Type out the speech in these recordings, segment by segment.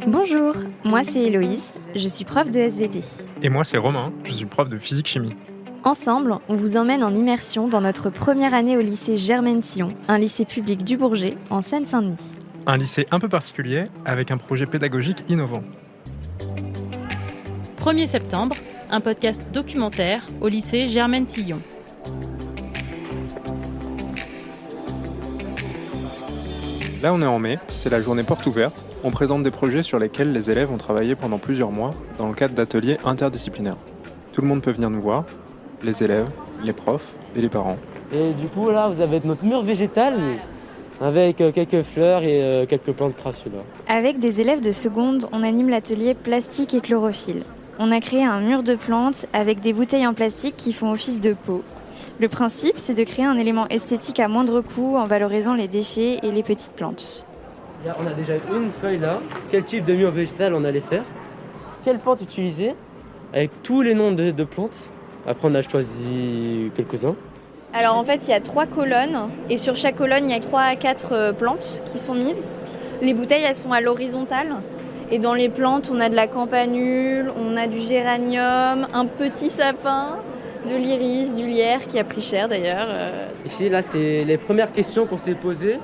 Bonjour, moi c'est Héloïse, je suis prof de SVT. Et moi c'est Romain, je suis prof de physique-chimie. Ensemble, on vous emmène en immersion dans notre première année au lycée Germaine-Tillon, un lycée public du Bourget, en Seine-Saint-Denis. Un lycée un peu particulier, avec un projet pédagogique innovant. 1er septembre, un podcast documentaire au lycée Germaine-Tillon. Là, on est en mai, c'est la journée porte ouverte. On présente des projets sur lesquels les élèves ont travaillé pendant plusieurs mois dans le cadre d'ateliers interdisciplinaires. Tout le monde peut venir nous voir, les élèves, les profs et les parents. Et du coup, là, vous avez notre mur végétal avec quelques fleurs et quelques plantes crassules. Avec des élèves de seconde, on anime l'atelier plastique et chlorophylle. On a créé un mur de plantes avec des bouteilles en plastique qui font office de pot. Le principe, c'est de créer un élément esthétique à moindre coût en valorisant les déchets et les petites plantes. Là, on a déjà une feuille là. Quel type de mur végétal on allait faire? Quelle plante utiliser? Avec tous les noms de plantes. Après, on a choisi quelques-uns. Alors en fait, il y a 3 colonnes et sur chaque colonne, il y a 3 à 4 plantes qui sont mises. Les bouteilles, elles sont à l'horizontale. Et dans les plantes, on a de la campanule, on a du géranium, un petit sapin, de l'iris, du lierre qui a pris cher d'ailleurs. Ici, là, c'est les premières questions qu'on s'est posées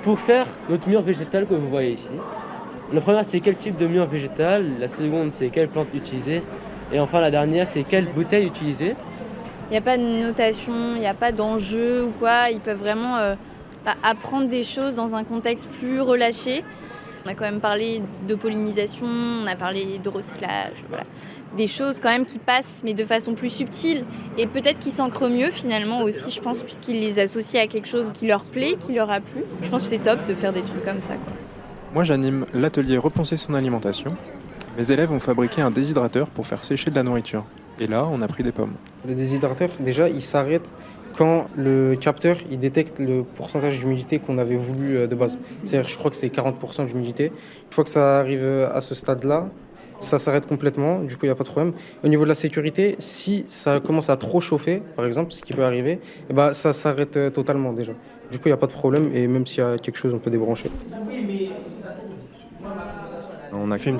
pour faire notre mur végétal que vous voyez ici. La première, c'est quel type de mur végétal. La seconde, c'est quelle plante utiliser. Et enfin, la dernière, c'est quelle bouteille utiliser. Il n'y a pas de notation, il n'y a pas d'enjeu ou quoi. Ils peuvent vraiment apprendre des choses dans un contexte plus relâché. On a quand même parlé de pollinisation, on a parlé de recyclage, voilà. Des choses quand même qui passent, mais de façon plus subtile. Et peut-être qu'ils s'ancrent mieux finalement aussi, je pense, puisqu'ils les associent à quelque chose qui leur plaît, qui leur a plu. Je pense que c'est top de faire des trucs comme ça, quoi. Moi, j'anime l'atelier Repenser son alimentation. Mes élèves ont fabriqué un déshydrateur pour faire sécher de la nourriture. Et là, on a pris des pommes. Le déshydrateur, déjà, il s'arrête quand le capteur il détecte le pourcentage d'humidité qu'on avait voulu de base. C'est-à-dire, je crois que c'est 40% d'humidité. Une fois que ça arrive à ce stade-là, ça s'arrête complètement, du coup il n'y a pas de problème. Au niveau de la sécurité, si ça commence à trop chauffer, par exemple, ce qui peut arriver, ça s'arrête totalement déjà. Du coup il n'y a pas de problème et même s'il y a quelque chose, on peut débrancher. On a fait un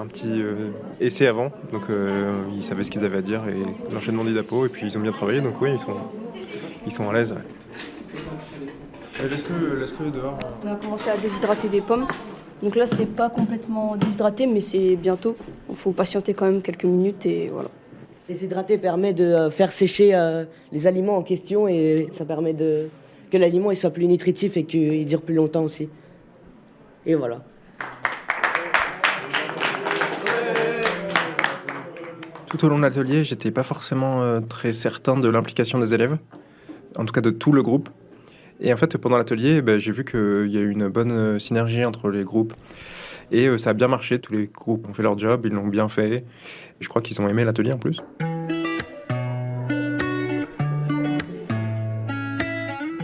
petit essai avant, donc ils savaient ce qu'ils avaient à dire et l'enchaînement du DAPO, et puis ils ont bien travaillé, donc oui, ils sont à l'aise. Ouais. Laisse-le dehors. On a commencé à déshydrater des pommes. Donc là, c'est pas complètement déshydraté, mais c'est bientôt. Il faut patienter quand même quelques minutes et voilà. Déshydrater permet de faire sécher les aliments en question et ça permet que l'aliment il soit plus nutritif et qu'il dure plus longtemps aussi. Et voilà. Tout au long de l'atelier, j'étais pas forcément très certain de l'implication des élèves, en tout cas de tout le groupe. Et en fait, pendant l'atelier, j'ai vu qu'il y a eu une bonne synergie entre les groupes. Et ça a bien marché, tous les groupes ont fait leur job, ils l'ont bien fait. Et je crois qu'ils ont aimé l'atelier en plus.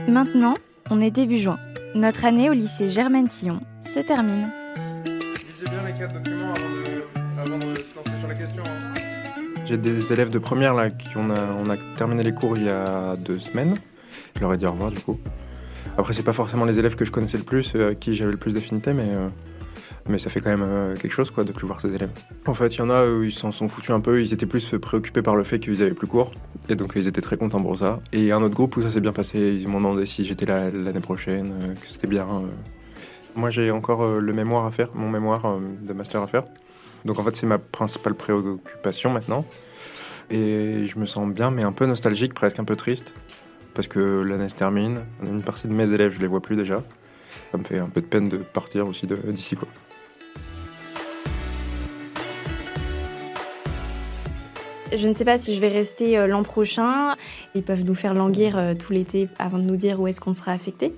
Maintenant, on est début juin. Notre année au lycée Germaine-Tillon se termine. Lisez bien les 4 documents avant de se lancer sur la question. J'ai des élèves de première là, on a terminé les cours il y a 2 semaines. Je leur ai dit au revoir du coup. Après, c'est pas forcément les élèves que je connaissais le plus, avec qui j'avais le plus d'affinité, mais ça fait quand même quelque chose quoi, de plus voir ces élèves. En fait, il y en a, ils s'en sont foutus un peu, ils étaient plus préoccupés par le fait qu'ils avaient plus cours, et donc ils étaient très contents pour ça. Et il y a un autre groupe où ça s'est bien passé, ils m'ont demandé si j'étais là l'année prochaine, que c'était bien. Moi, j'ai encore le mémoire à faire, mon mémoire de master à faire. Donc en fait, c'est ma principale préoccupation maintenant. Et je me sens bien, mais un peu nostalgique, presque un peu triste. Parce que l'année se termine, une partie de mes élèves, je les vois plus déjà. Ça me fait un peu de peine de partir aussi d'ici, quoi. Je ne sais pas si je vais rester l'an prochain. Ils peuvent nous faire languir tout l'été avant de nous dire où est-ce qu'on sera affecté.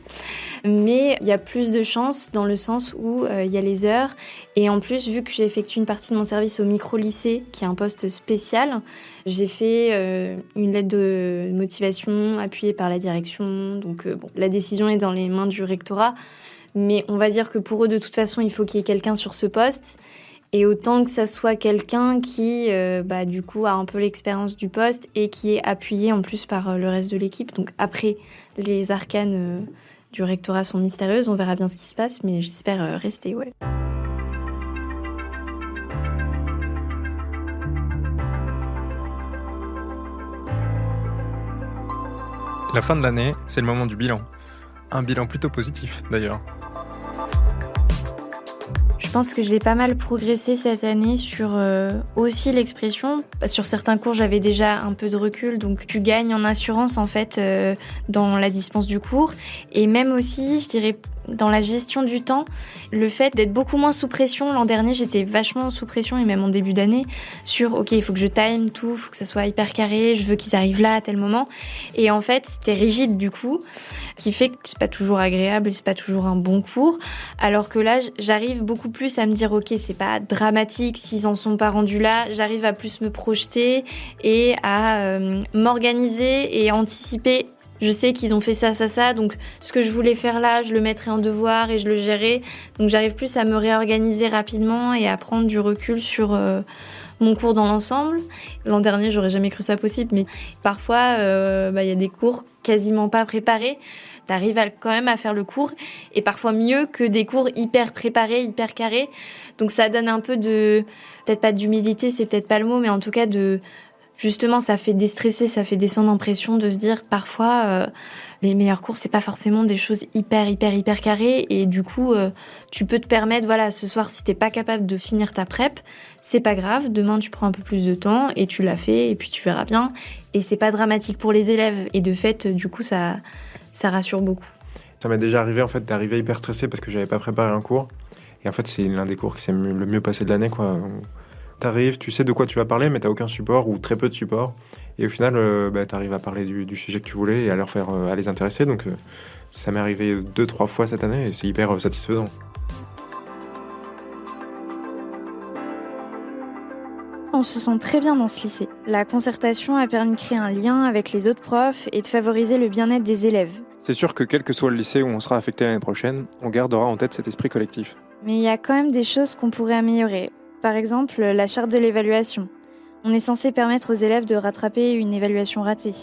Mais il y a plus de chances dans le sens où il y a les heures. Et en plus, vu que j'ai effectué une partie de mon service au micro-lycée, qui est un poste spécial, j'ai fait une lettre de motivation appuyée par la direction. Donc la décision est dans les mains du rectorat. Mais on va dire que pour eux, de toute façon, il faut qu'il y ait quelqu'un sur ce poste. Et autant que ça soit quelqu'un qui, du coup, a un peu l'expérience du poste et qui est appuyé en plus par le reste de l'équipe. Donc après, les arcanes du rectorat sont mystérieuses. On verra bien ce qui se passe, mais j'espère rester, ouais. La fin de l'année, c'est le moment du bilan. Un bilan plutôt positif, d'ailleurs. Je pense que j'ai pas mal progressé cette année sur aussi l'expression. Sur certains cours, j'avais déjà un peu de recul, donc tu gagnes en assurance en fait dans la dispense du cours. Et même aussi, je dirais, dans la gestion du temps, le fait d'être beaucoup moins sous pression. L'an dernier, j'étais vachement sous pression, et même en début d'année, sur OK, il faut que je time tout, il faut que ça soit hyper carré, je veux qu'ils arrivent là à tel moment. Et en fait, c'était rigide du coup, qui fait que c'est pas toujours agréable, c'est pas toujours un bon cours. Alors que là, j'arrive beaucoup plus à me dire OK, c'est pas dramatique s'ils en sont pas rendus là. J'arrive à plus me projeter et à m'organiser et anticiper. Je sais qu'ils ont fait ça, donc ce que je voulais faire là, je le mettrai en devoir et je le gérerai. Donc j'arrive plus à me réorganiser rapidement et à prendre du recul sur mon cours dans l'ensemble. L'an dernier, j'aurais jamais cru ça possible, mais parfois, y a des cours quasiment pas préparés. T'arrives quand même à faire le cours, et parfois mieux que des cours hyper préparés, hyper carrés. Donc ça donne un peu de, peut-être pas d'humilité, c'est peut-être pas le mot, mais en tout cas de... Justement, ça fait déstresser, ça fait descendre en pression de se dire parfois les meilleurs cours, c'est pas forcément des choses hyper carrées, et du coup tu peux te permettre, voilà, ce soir si t'es pas capable de finir ta prep, c'est pas grave, demain tu prends un peu plus de temps et tu l'as fait et puis tu verras bien, et c'est pas dramatique pour les élèves, et de fait du coup ça rassure beaucoup. Ça m'est déjà arrivé en fait d'arriver hyper stressé parce que j'avais pas préparé un cours, et en fait c'est l'un des cours qui s'est le mieux passé de l'année, quoi. T'arrives, tu sais de quoi tu vas parler, mais t'as aucun support ou très peu de support. Et au final, t'arrives à parler du sujet que tu voulais et à leur faire, à les intéresser. Donc ça m'est arrivé 2-3 fois cette année et c'est hyper satisfaisant. On se sent très bien dans ce lycée. La concertation a permis de créer un lien avec les autres profs et de favoriser le bien-être des élèves. C'est sûr que quel que soit le lycée où on sera affecté l'année prochaine, on gardera en tête cet esprit collectif. Mais il y a quand même des choses qu'on pourrait améliorer. Par exemple, la charte de l'évaluation. On est censé permettre aux élèves de rattraper une évaluation ratée.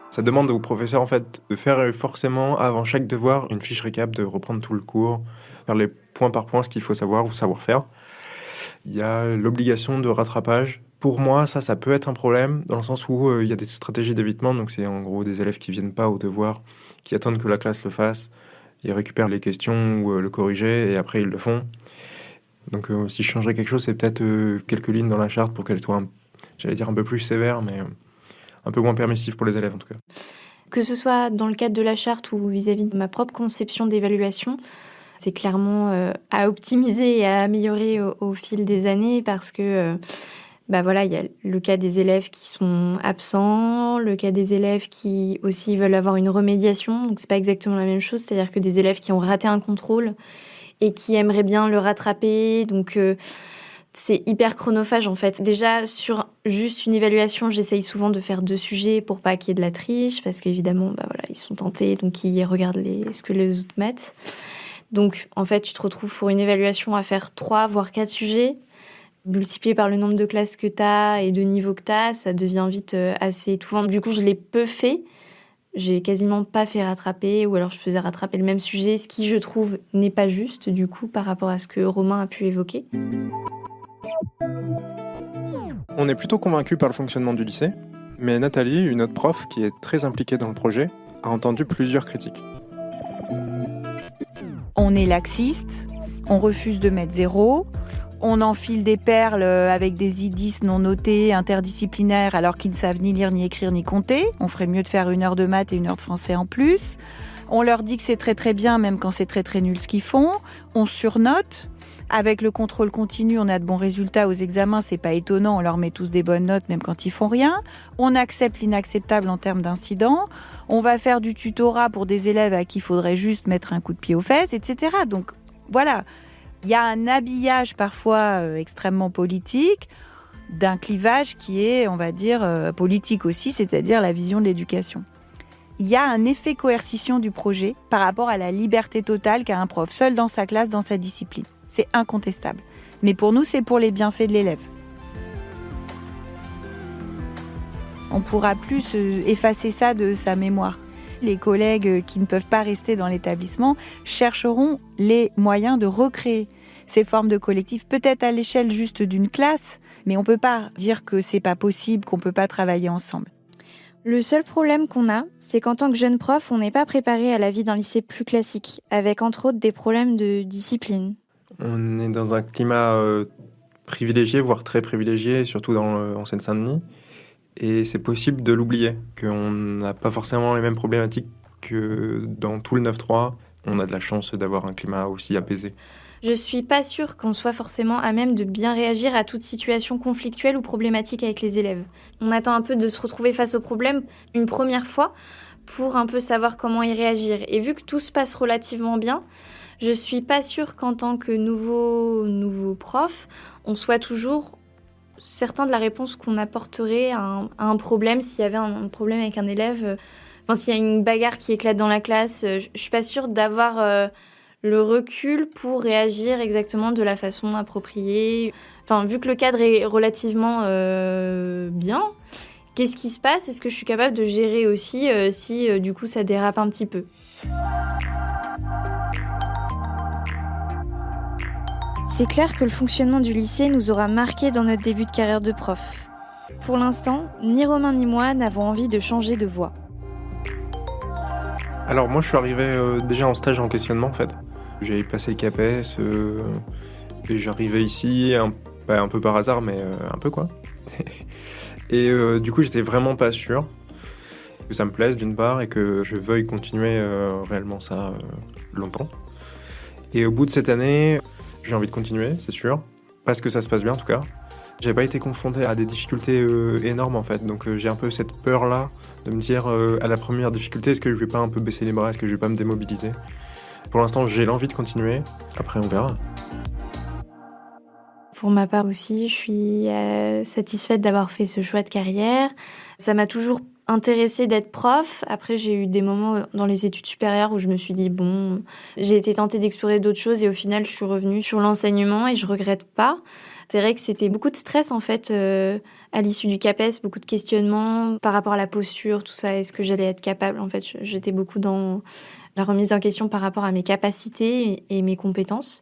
Ça demande aux professeurs en fait de faire forcément avant chaque devoir une fiche récap, de reprendre tout le cours, faire les points par point ce qu'il faut savoir ou savoir faire. Il y a l'obligation de rattrapage. Pour moi, ça peut être un problème dans le sens où il y a des stratégies d'évitement. Donc c'est en gros des élèves qui viennent pas au devoir, qui attendent que la classe le fasse. Ils récupèrent les questions ou le corriger et après ils le font. Donc si je changerais quelque chose, c'est peut-être quelques lignes dans la charte pour qu'elle soit, un peu plus sévère, mais un peu moins permissive pour les élèves en tout cas. Que ce soit dans le cadre de la charte ou vis-à-vis de ma propre conception d'évaluation, c'est clairement à optimiser et à améliorer au fil des années, parce que il y a le cas des élèves qui sont absents, le cas des élèves qui aussi veulent avoir une remédiation. Donc c'est pas exactement la même chose, c'est-à-dire que des élèves qui ont raté un contrôle et qui aimeraient bien le rattraper. Donc c'est hyper chronophage en fait. Déjà sur juste une évaluation, j'essaye souvent de faire 2 sujets pour pas qu'il y ait de la triche, parce qu'évidemment ils sont tentés, donc ils regardent ce que les autres mettent. Donc en fait tu te retrouves pour une évaluation à faire 3 voire 4 sujets. Multiplié par le nombre de classes que tu as et de niveaux que tu as, ça devient vite assez étouffant. Du coup, je l'ai peu fait. J'ai quasiment pas fait rattraper, ou alors je faisais rattraper le même sujet, ce qui, je trouve, n'est pas juste, du coup, par rapport à ce que Romain a pu évoquer. On est plutôt convaincus par le fonctionnement du lycée, mais Nathalie, une autre prof qui est très impliquée dans le projet, a entendu plusieurs critiques. On est laxiste, on refuse de mettre 0, on enfile des perles avec des IDIS non notés, interdisciplinaires, alors qu'ils ne savent ni lire, ni écrire, ni compter. On ferait mieux de faire 1 heure de maths et 1 heure de français en plus. On leur dit que c'est très très bien, même quand c'est très très nul ce qu'ils font. On surnote. Avec le contrôle continu, on a de bons résultats aux examens, c'est pas étonnant, on leur met tous des bonnes notes même quand ils font rien. On accepte l'inacceptable en termes d'incidents. On va faire du tutorat pour des élèves à qui il faudrait juste mettre un coup de pied aux fesses, etc. Donc voilà. Il y a un habillage parfois extrêmement politique d'un clivage qui est, on va dire, politique aussi, c'est-à-dire la vision de l'éducation. Il y a un effet coercition du projet par rapport à la liberté totale qu'a un prof seul dans sa classe, dans sa discipline. C'est incontestable. Mais pour nous, c'est pour les bienfaits de l'élève. On ne pourra plus effacer ça de sa mémoire. Les collègues qui ne peuvent pas rester dans l'établissement chercheront les moyens de recréer ces formes de collectif, peut-être à l'échelle juste d'une classe, Mais on ne peut pas dire que c'est pas possible, qu'on ne peut pas travailler ensemble. Le seul problème qu'on a, c'est qu'en tant que jeune prof, on n'est pas préparé à la vie d'un lycée plus classique, avec entre autres des problèmes de discipline. On est dans un climat privilégié, voire très privilégié, surtout en Seine-Saint-Denis. Et c'est possible de l'oublier, qu'on n'a pas forcément les mêmes problématiques que dans tout le 9-3. On a de la chance d'avoir un climat aussi apaisé. Je suis pas sûre qu'on soit forcément à même de bien réagir à toute situation conflictuelle ou problématique avec les élèves. On attend un peu de se retrouver face au problème une première fois pour un peu savoir comment y réagir. Et vu que tout se passe relativement bien, je suis pas sûre qu'en tant que nouveau prof, on soit toujours certain de la réponse qu'on apporterait à un problème. S'il y avait un problème avec un élève, s'il y a une bagarre qui éclate dans la classe, je suis pas sûre d'avoir le recul pour réagir exactement de la façon appropriée. Vu que le cadre est relativement bien, qu'est-ce qui se passe ? Est-ce que je suis capable de gérer aussi si du coup ça dérape un petit peu ? C'est clair que le fonctionnement du lycée nous aura marqué dans notre début de carrière de prof. Pour l'instant, ni Romain ni moi n'avons envie de changer de voie. Alors moi je suis arrivé déjà en stage en questionnement en fait. J'ai passé le CAPES et j'arrivais ici un peu par hasard mais un peu quoi. Et du coup j'étais vraiment pas sûr que ça me plaise d'une part et que je veuille continuer réellement ça longtemps. Et au bout de cette année, j'ai envie de continuer, c'est sûr, parce que ça se passe bien en tout cas. J'ai pas été confronté à des difficultés énormes en fait, donc j'ai un peu cette peur-là de me dire à la première difficulté, est-ce que je vais pas un peu baisser les bras, est-ce que je vais pas me démobiliser ? Pour l'instant, j'ai l'envie de continuer, après on verra. Pour ma part aussi, je suis satisfaite d'avoir fait ce choix de carrière. Ça m'a toujours intéressée d'être prof. Après, j'ai eu des moments dans les études supérieures où je me suis dit, j'ai été tentée d'explorer d'autres choses et au final, je suis revenue sur l'enseignement et je regrette pas. C'est vrai que c'était beaucoup de stress en fait à l'issue du CAPES, beaucoup de questionnements par rapport à la posture, tout ça. Est-ce que j'allais être capable ? En fait, j'étais beaucoup dans la remise en question par rapport à mes capacités et mes compétences.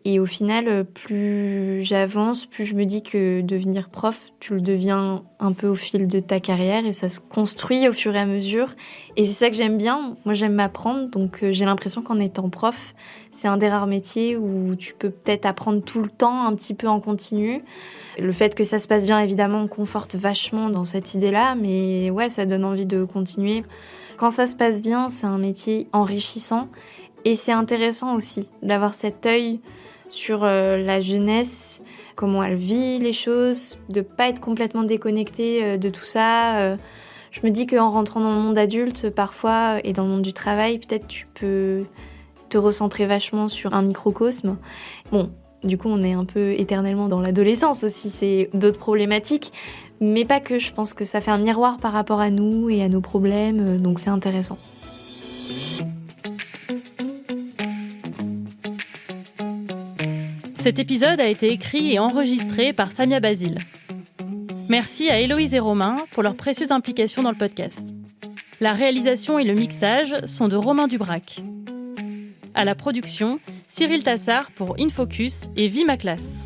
Et au final, plus j'avance, plus je me dis que devenir prof, tu le deviens un peu au fil de ta carrière et ça se construit au fur et à mesure. Et c'est ça que j'aime bien. Moi, j'aime m'apprendre, donc j'ai l'impression qu'en étant prof, c'est un des rares métiers où tu peux peut-être apprendre tout le temps, un petit peu en continu. Le fait que ça se passe bien, évidemment, me conforte vachement dans cette idée-là, mais ouais, ça donne envie de continuer. Quand ça se passe bien, c'est un métier enrichissant et c'est intéressant aussi d'avoir cet œil sur la jeunesse, comment elle vit les choses, de ne pas être complètement déconnectée de tout ça. Je me dis qu'en rentrant dans le monde adulte, parfois, et dans le monde du travail, peut-être tu peux te recentrer vachement sur un microcosme. Du coup, on est un peu éternellement dans l'adolescence aussi, c'est d'autres problématiques. Mais pas que, je pense que ça fait un miroir par rapport à nous et à nos problèmes, donc c'est intéressant. Cet épisode a été écrit et enregistré par Samia Basile. Merci à Héloïse et Romain pour leur précieuse implication dans le podcast. La réalisation et le mixage sont de Romain Dubrac. À la production, Cyril Tassard pour InFocus et Vie ma classe.